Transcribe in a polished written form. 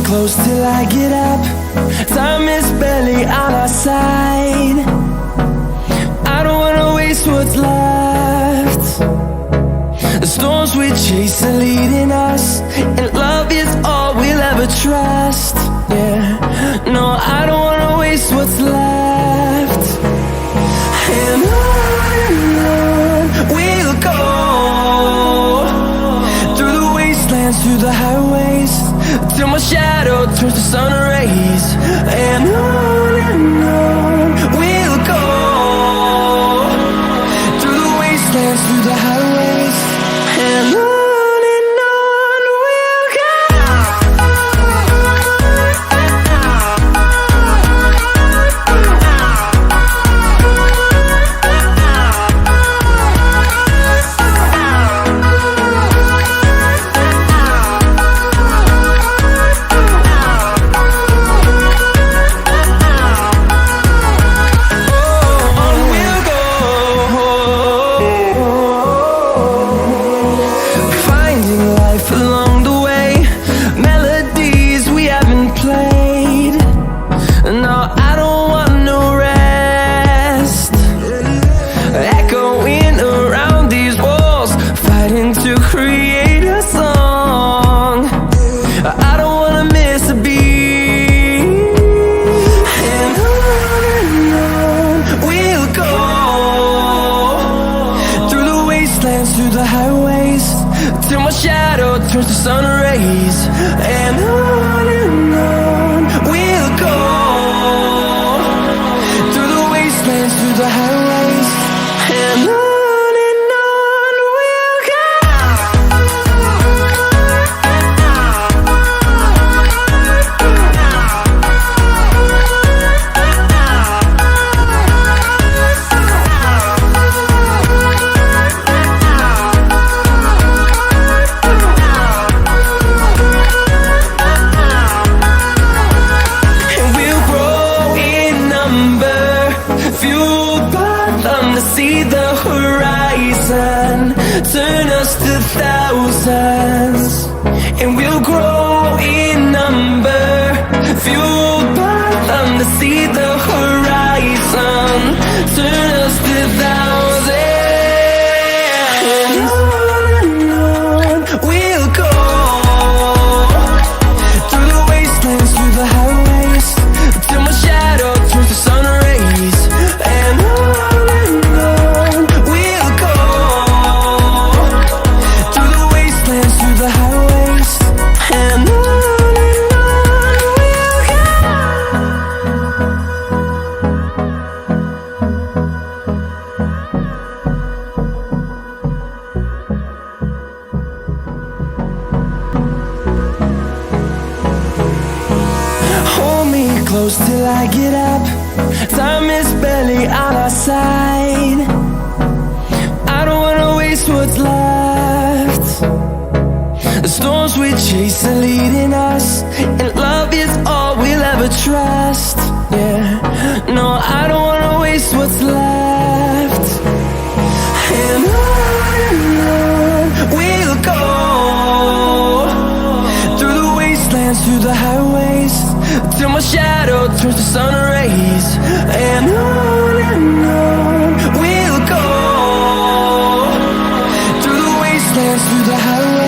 close till I get up. Time is barely on our side. I don't wanna waste what's left. The storms we chase are leading us, and love is all we'll ever trust. Yeah, no, I don't wanna waste what's left. And on we'll go, through the wastelands, through the highways, till my shadow turns to sun rays. And on we'll go, through the wastelands, through the highways, and on we'll go. Along the way, melodies we haven't played. No, I don't want no rest. Echoing around these walls, fighting to create a song. I don't wanna miss a beat. And on we'll go, through the wastelands, through the highways, till my shadow turns to sun rays. And on we'll go, through the wastelands, through the highways, and on we'll go. Fueled by them to see the horizon, turn us to thousands, and we'll grow in number. Fueled by them to see the horizon, turn us to thousands, and on we'll go, through the wastelands, through the highways, till my shadow turns to sun rays. And on we'll go, through the wastelands, through the highways, and on we'll go. Hold me close till I get up. Time is barely on our side. I don't wanna waste what's left. The storms we chase are leading us, and love is all we'll ever trust. Yeah, no, I don't wanna waste what's left. And on we'll go, through the wastelands, through the highways, till my shadow turns to sun rays. And on we'll go, through the wastelands, through the highways.